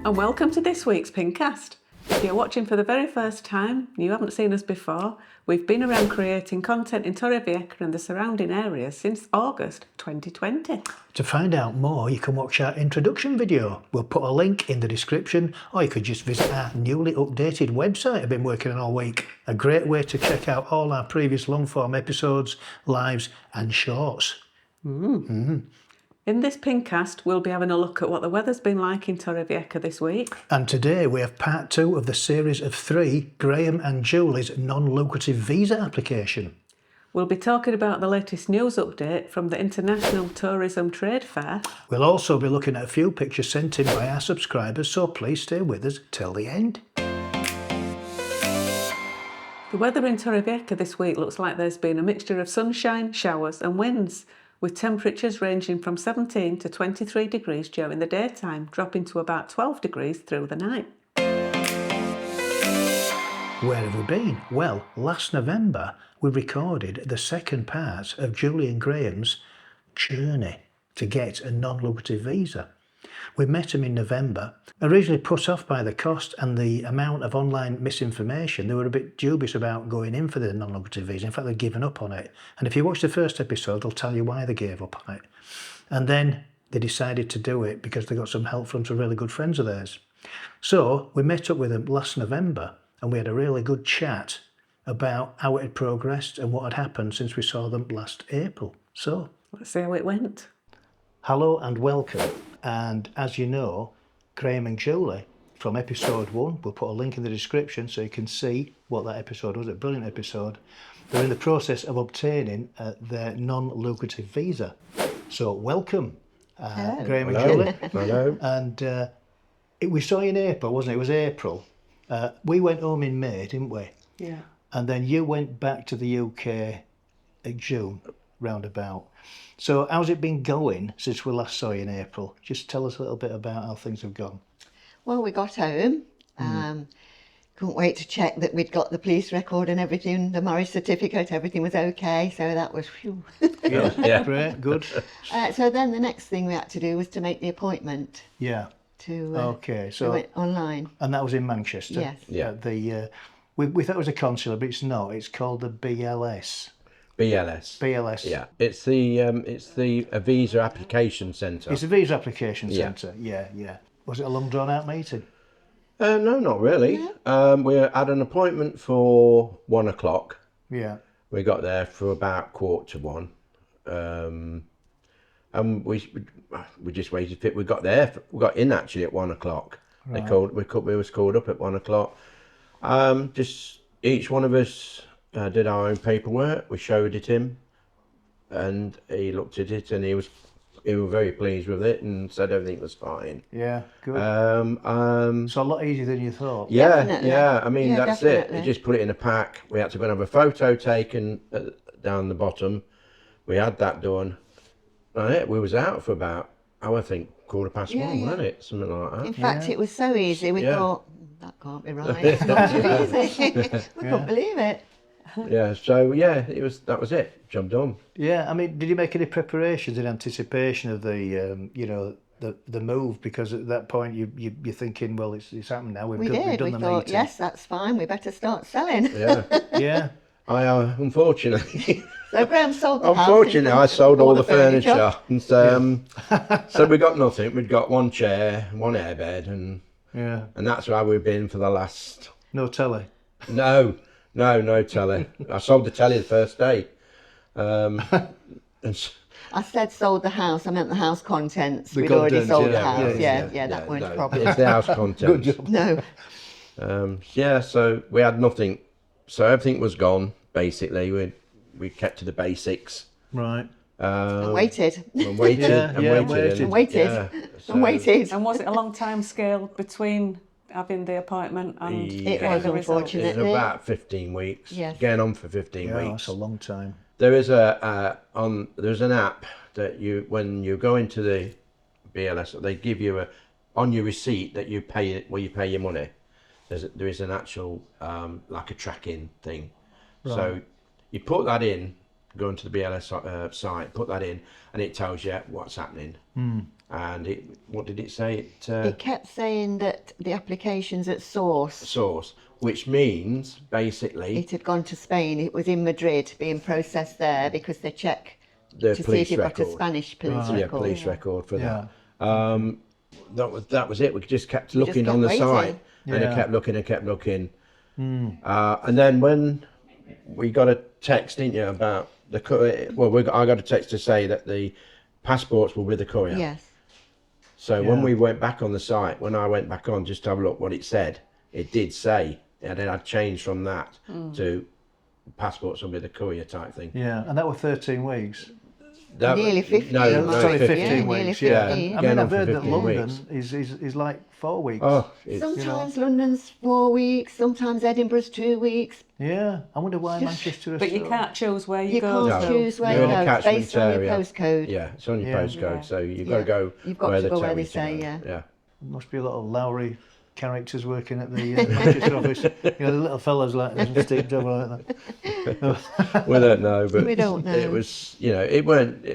and welcome to this week's Pingcast. If you're watching for the very first time, you haven't seen us before, we've been around creating content in Torrevieja and the surrounding areas since August 2020. To find out more, you can watch our introduction video. We'll put a link in the description, or you could just visit our newly updated website I've been working on all week. A great way to check out all our previous long-form episodes, lives and shorts. In this Pingcast, we'll be having a look at what the weather's been like in Torrevieja this week. And today we have part 2 of the series of 3, Grahame and Julie's non-lucrative visa application. We'll be talking about the latest news update from the International Tourism Trade Fair. We'll also be looking at a few pictures sent in by our subscribers, so please stay with us till the end. The weather in Torrevieja this week looks like there's been a mixture of sunshine, showers and winds, with temperatures ranging from 17 to 23 degrees during the daytime, dropping to about 12 degrees through the night. Where have we been? Well, last November we recorded the second part of Julie and Grahame's journey to get a non-lucrative visa. We met them in November. Originally put off by the cost and the amount of online misinformation, they were a bit dubious about going in for the non-lucrative visa. In fact, they'd given up on it. And if you watch the first episode, they'll tell you why they gave up on it. And then they decided to do it because they got some help from some really good friends of theirs. So we met up with them last November and we had a really good chat about how it had progressed and what had happened since we saw them last April. So Let's see how it went. hello and welcome. And as you know, Grahame and Julie from episode 1, we'll put a link in the description so you can see what that episode was, a brilliant episode. They're in the process of obtaining their non-lucrative visa. So welcome, Grahame and Julie. Hello. And we saw you in April, wasn't it? It was April. We went home in May, didn't we? Yeah. And then you went back to the UK in June, roundabout. So how's it been going since we last saw you in April? Just tell us a little bit about how things have gone. Well, we got home. Couldn't wait to check that we'd got the police record and everything, the marriage certificate, everything was okay. So that was phew. Yeah, great, good. So then the next thing we had to do was to make the appointment Yeah, to okay. do So, it online. and that was in Manchester? Yes. Yeah. We thought it was a consular, but it's not. It's called the BLS. BLS. BLS. Yeah, it's the a visa application centre. It's a visa application Yeah. centre. Yeah. Was it a long drawn out meeting? No, not really. We had an appointment for 1 o'clock. Yeah. We got there for about 1:45, and we just waited for it. We got in actually at 1 o'clock. Right. We was called up at 1 o'clock. Just each one of us did our own paperwork. We showed it him, and he looked at it, and he was very pleased with it, and said everything was fine. Yeah, good. So a lot easier than you thought. Yeah, Definitely. yeah. I mean, Yeah, that's definitely. it. They just put it in a pack. We had to go and have a photo taken down the bottom. We had that done. And we was out for about, I think, 1:15, Yeah, yeah. wasn't it? Something like that. In fact, it was so easy. We Yeah. thought, that can't be right. It's not too easy. We couldn't believe it. Yeah. So yeah, that was it. Job done. Yeah, I mean, did you make any preparations in anticipation of the, the move? Because at that point you're thinking, well, it's happened now. We've We done did. We the thought, meeting. yes, that's fine. We better start selling. Yeah. Yeah. I unfortunately, So Graham sold the house. unfortunately, I sold all the furniture, and so we got nothing. We'd got one chair, one airbed, and that's where we've been for the last. No telly. No telly. I sold the telly the first day. And I said sold the house. I meant the house contents. The We'd already contents, sold the yeah, house. yeah, Yeah, that weren't a no, problem. It's the house contents. Good job. No. Yeah, so we had nothing. So everything was gone, basically. We kept to the basics. Right. And waited. And waited. Yeah, and yeah, waited. waited. And waited. Yeah, And waited. And was it a long time scale between having the appointment and It getting was, the result? It unfortunately. was about 15 weeks. Yes. Going on for 15 Yeah, weeks. that's a long time. There is there's an app that when you go into the BLS, they give you on your receipt that you pay where you pay your money. There is an actual like a tracking thing. Right. So you put that in, go into the BLS site, put that in, and it tells you what's happening. and what did it say? It kept saying that the application's at source. Which means basically It had gone to Spain. It was in Madrid being processed there because they check the to see if police you've got a record. Spanish police Yeah, record. police record for Yeah. that. That was it. We just kept looking kept on the waiting. site, and it Yeah. kept looking. And then when we got a text, didn't you, about the courier? Well, I got a text to say that the passports were with the courier. Yes. So when Yeah. we went back on the site, when I went back on just to have a look what it said, it did say, and then I changed from that to passports will be the courier type thing. Yeah, and that was 13 weeks. Nearly 15 No, months. Sorry, 15 Yeah, nearly weeks. Yeah, 15. I Going mean, on I've for heard that 15 London weeks. is like 4 weeks. Oh, it's, Sometimes London's 4 weeks, sometimes Edinburgh's 2 weeks. Yeah, I wonder why Manchester is But you so- can't choose where you, You go. can't No. choose where You're you in a go. It's catchment based on your area. postcode. yeah, it's on your Yeah. postcode, Yeah. so you've got to Yeah. go You've got where to they go tell where you they to say, go. yeah. Yeah. Must be a lot of Lowry characters working at the Manchester office. You know, the little fellas like Steve Double like that. We don't know, but We don't know. It was, it weren't.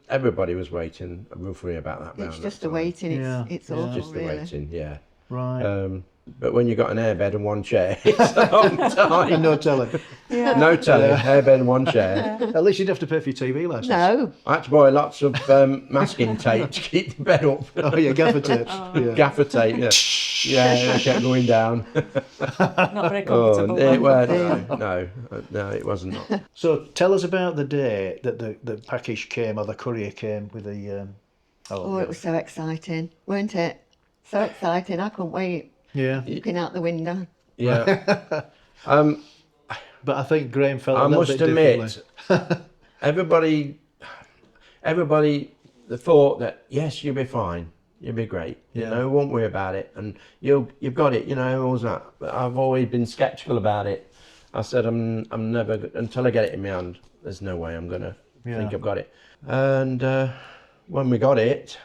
Everybody was waiting roughly about that. It's round just that a time. waiting. Yeah. It's Yeah. awful, Just the really. waiting, yeah. Right. But when you got an airbed and one chair, it's a long time. And no telly. No telly, airbed and one chair. At least you'd have to pay for your TV license. No, I had to buy lots of masking tape to keep the bed up. Oh yeah, gaffer tapes. Yeah. Gaffer tape, yeah. Yeah, it kept going down. Not very Oh, comfortable. it weren't. No, it wasn't. So tell us about the day that the package came or the courier came with the. oh, it was so exciting, weren't it? So exciting, I couldn't wait. Yeah, Looking out the window. Yeah. but I think Grahame felt I a little must bit admit, differently. everybody thought that yes, you'll be fine, you'll be great. Yeah. Won't worry about it, and you've got it. All that. But I've always been sceptical about it. I said I'm never until I get it in my hand. There's no way I'm gonna think I've got it. And when we got it,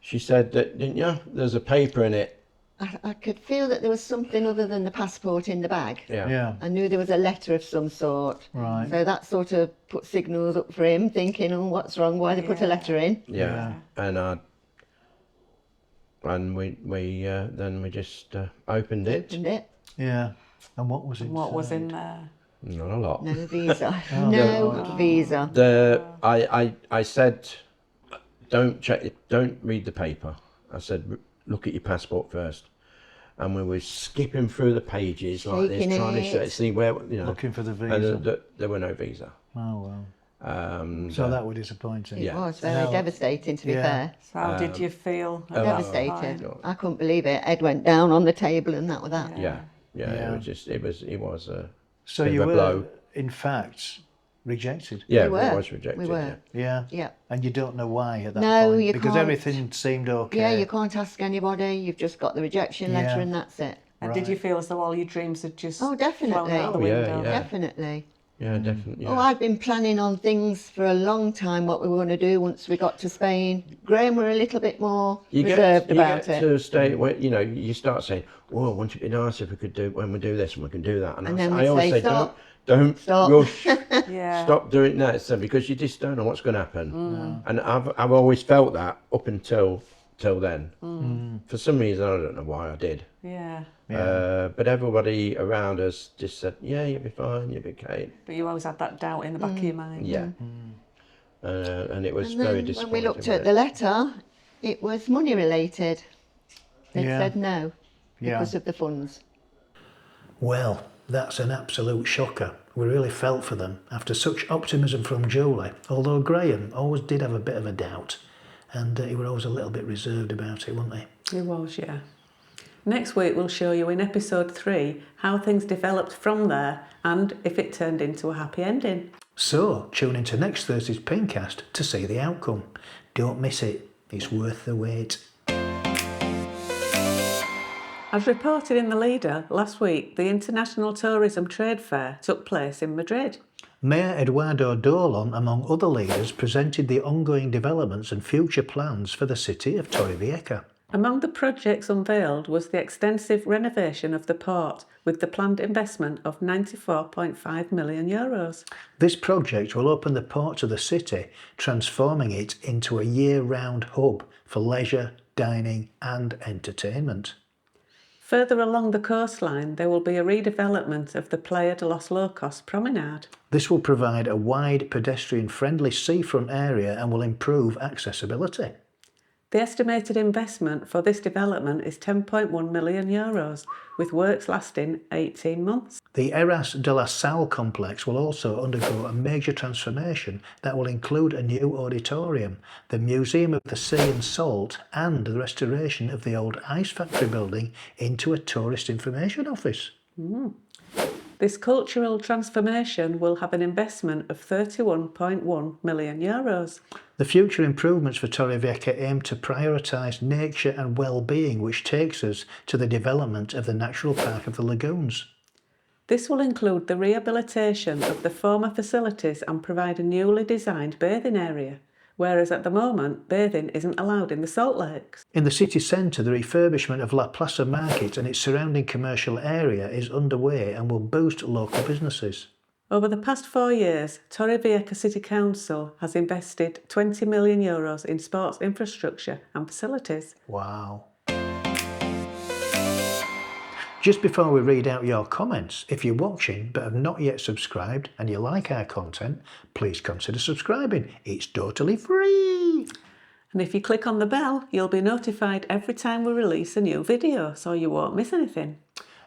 she said that, didn't you? There's a paper in it. I could feel that there was something other than the passport in the bag. Yeah. Yeah, I knew there was a letter of some sort. right. So that sort of put signals up for him, thinking, oh, what's wrong? Why they put a letter in? Yeah. And then we just opened it. Opened it. Yeah. And what was it? What was in there? Not a lot. No visa. No visa. I said, don't check it, don't read the paper. I said, look at your passport first. And we were skipping through the pages like this, Shaking trying it. to see where, Looking for the and visa. there were no visa. Oh well. So that was disappointing. It Yeah. was very No. devastating, to be Yeah. fair. So how did you feel? at that Devastated. time? I couldn't believe it. Ed went down on the table and that was that. Yeah. Yeah. It was a So bit you of a were, blow. in fact, rejected. Yeah, We were. it was rejected. We were. Yeah. Yeah. And you don't know why at that No, point you because can't. everything seemed okay. Yeah, you can't ask anybody. You've just got the rejection letter Yeah. and that's it. And did you feel as though all your dreams had just Oh, definitely. flown out the Oh, yeah, window? yeah. Definitely. Yeah, definitely. Oh, Yeah. I'd been planning on things for a long time, what we were going to do once we got to Spain. Grahame were a little bit more reserved about get it. to a state where you start saying, "Oh, wouldn't it be nice if we could do when we do this and we can do that?" And then I we always say, say, "Stop. don't Stop." rush, Yeah. stop doing that, so because you just don't know what's going to happen. And I've always felt that up until then. For some reason, I don't know why I did. Yeah. But everybody around us just said, "Yeah, you'll be fine, you'll be okay." But you always had that doubt in the back of your mind. Yeah. And it was And very then disappointing. when we looked at the letter, it was money related. They Yeah. said no Yeah. because of the funds. Well, that's an absolute shocker. We really felt for them after such optimism from Julie, although Grahame always did have a bit of a doubt and he was always a little bit reserved about it, wasn't he? It was, yeah. Next week we'll show you in episode 3 how things developed from there and if it turned into a happy ending. So, tune into next Thursday's Pingcast to see the outcome. Don't miss it. It's worth the wait. As reported in the Leader last week, the International Tourism Trade Fair took place in Madrid. Mayor Eduardo Dolon, among other leaders, presented the ongoing developments and future plans for the city of Torrevieja. Among the projects unveiled was the extensive renovation of the port with the planned investment of €94.5 million. This project will open the port to the city, transforming it into a year-round hub for leisure, dining and entertainment. Further along the coastline, there will be a redevelopment of the Playa de los Locos promenade. This will provide a wide pedestrian-friendly seafront area and will improve accessibility. The estimated investment for this development is €10.1 million, with works lasting 18 months. The Eras de la Sal complex will also undergo a major transformation that will include a new auditorium, the Museum of the Sea and Salt, and the restoration of the old ice factory building into a tourist information office. This cultural transformation will have an investment of €31.1 million. The future improvements for Torrevieja aim to prioritise nature and well-being, which takes us to the development of the Natural Park of the Lagoons. This will include the rehabilitation of the former facilities and provide a newly designed bathing area, whereas at the moment bathing isn't allowed in the salt lakes. In the city centre, the refurbishment of La Plaza Market and its surrounding commercial area is underway and will boost local businesses. Over the past 4 years, Torrevieja City Council has invested €20 million in sports infrastructure and facilities. Wow. Just before we read out your comments, if you're watching but have not yet subscribed and you like our content, please consider subscribing. It's totally free. And if you click on the bell, you'll be notified every time we release a new video, so you won't miss anything.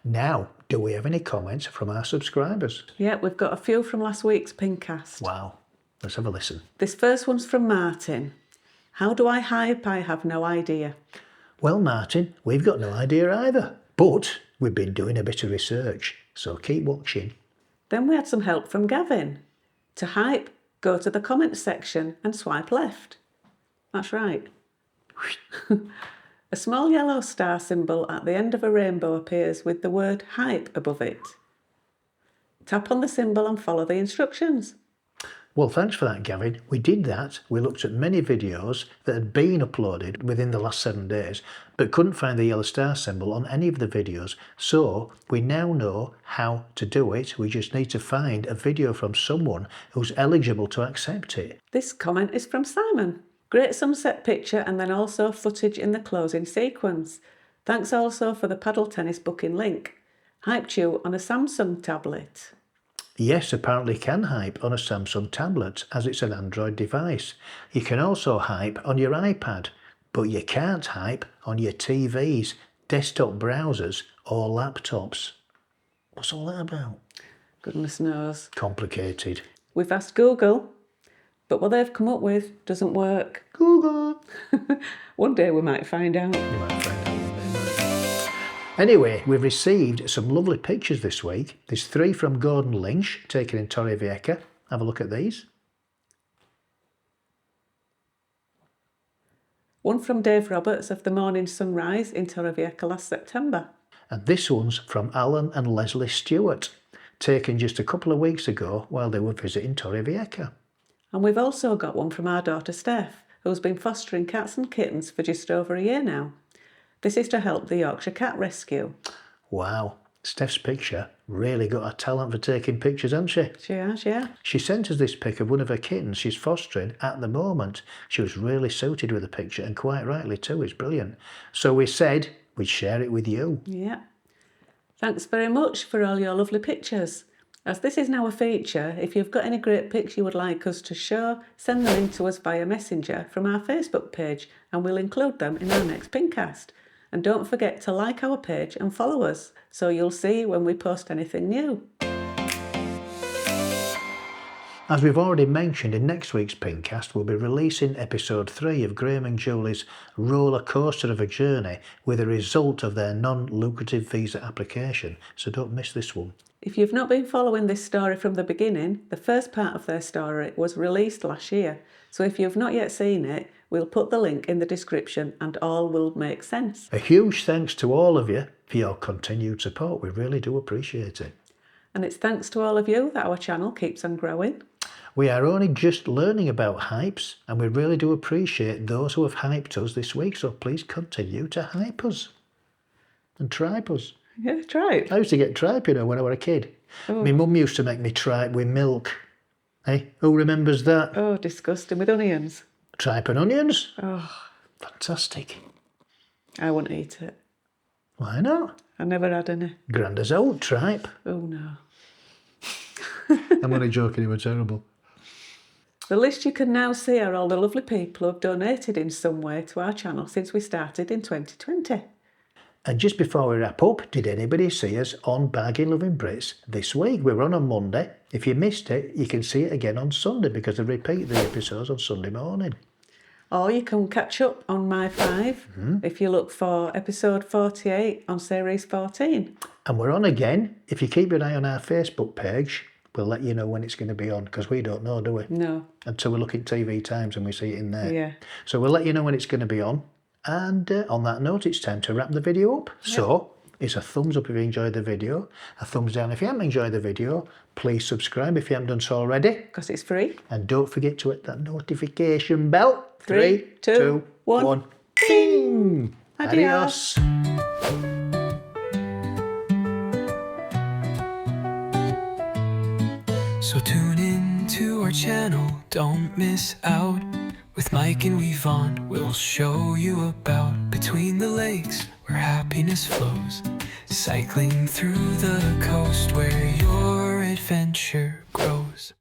Now, do we have any comments from our subscribers? Yeah, we've got a few from last week's Pingcast. Wow, let's have a listen. This first one's from Martin. How do I hype? I have no idea. Well, Martin, we've got no idea either, but we've been doing a bit of research, so keep watching. Then we had some help from Gavin. To hype, go to the comments section and swipe left. That's right. A small yellow star symbol at the end of a rainbow appears with the word hype above it. Tap on the symbol and follow the instructions. Well, thanks for that, Gavin. We did that. We looked at many videos that had been uploaded within the last 7 days, but couldn't find the yellow star symbol on any of the videos. So we now know how to do it. We just need to find a video from someone who's eligible to accept it. This comment is from Simon. Great sunset picture and then also footage in the closing sequence. Thanks also for the paddle tennis booking link. Hyped you on a Samsung tablet. Yes, apparently can hype on a Samsung tablet as it's an Android device. You can also hype on your iPad, but you can't hype on your TVs, desktop browsers or laptops. What's all that about? Goodness knows. Complicated. We've asked Google, but what they've come up with doesn't work. Google. One day we might find out. You might find out one day, mightn't you? Anyway, we've received some lovely pictures this week. There's 3 from Gordon Lynch, taken in Torrevieja. Have a look at these. One from Dave Roberts of the Morning Sunrise in Torrevieja last September. And this one's from Alan and Leslie Stewart, taken just a couple of weeks ago while they were visiting Torrevieja. And we've also got one from our daughter Steph, who's been fostering cats and kittens for just over a year now. This is to help the Yorkshire Cat Rescue. Wow, Steph's picture really got a talent for taking pictures, hasn't she? She has, yeah. She sent us this pic of one of her kittens she's fostering at the moment. She was really suited with the picture, and quite rightly too, it's brilliant. So we said we'd share it with you. Yeah. Thanks very much for all your lovely pictures. As this is now a feature, if you've got any great pics you would like us to show, send them in to us via Messenger from our Facebook page and we'll include them in our next Pingcast. And don't forget to like our page and follow us so you'll see when we post anything new. As we've already mentioned, in next week's Pingcast we'll be releasing episode 3 of Grahame and Julie's roller coaster of a journey with a result of their non-lucrative visa application, so don't miss this one. If you've not been following this story from the beginning, the first part of their story was released last year, so if you've not yet seen it, we'll put the link in the description and all will make sense. A huge thanks to all of you for your continued support, we really do appreciate it. And it's thanks to all of you that our channel keeps on growing. We are only just learning about hypes, and we really do appreciate those who have hyped us this week, so please continue to hype us and tripe us. Yeah, tripe. I used to get tripe, when I was a kid. My mum used to make me tripe with milk. Hey, who remembers that? Oh, disgusting. With onions. Tripe and onions? Oh, Fantastic. I wouldn't eat it. Why not? I never had any. Granda's old tripe. Oh, no. I'm only joking, you were terrible. The list you can now see are all the lovely people who have donated in some way to our channel since we started in 2020. And just before we wrap up, did anybody see us on Bargain Loving Brits this week? We're on Monday. If you missed it, you can see it again on Sunday because they repeat the episodes on Sunday morning. Or you can catch up on My 5 if you look for episode 48 on series 14. And we're on again. If you keep an eye on our Facebook page, we'll let you know when it's going to be on because we don't know, do we? No. Until we look at TV Times and we see it in there. Yeah. So we'll let you know when it's going to be on. And on that note, it's time to wrap the video up. Yep. So it's a thumbs up if you enjoyed the video, a thumbs down if you haven't enjoyed the video. Please subscribe if you haven't done so already. Because it's free. And don't forget to hit that notification bell. 3, 2, 1. Bing! Adios. So tune in to our channel, don't miss out. With Mike and Yvonne, we'll show you about between the lakes where happiness flows, cycling through the coast where your adventure grows.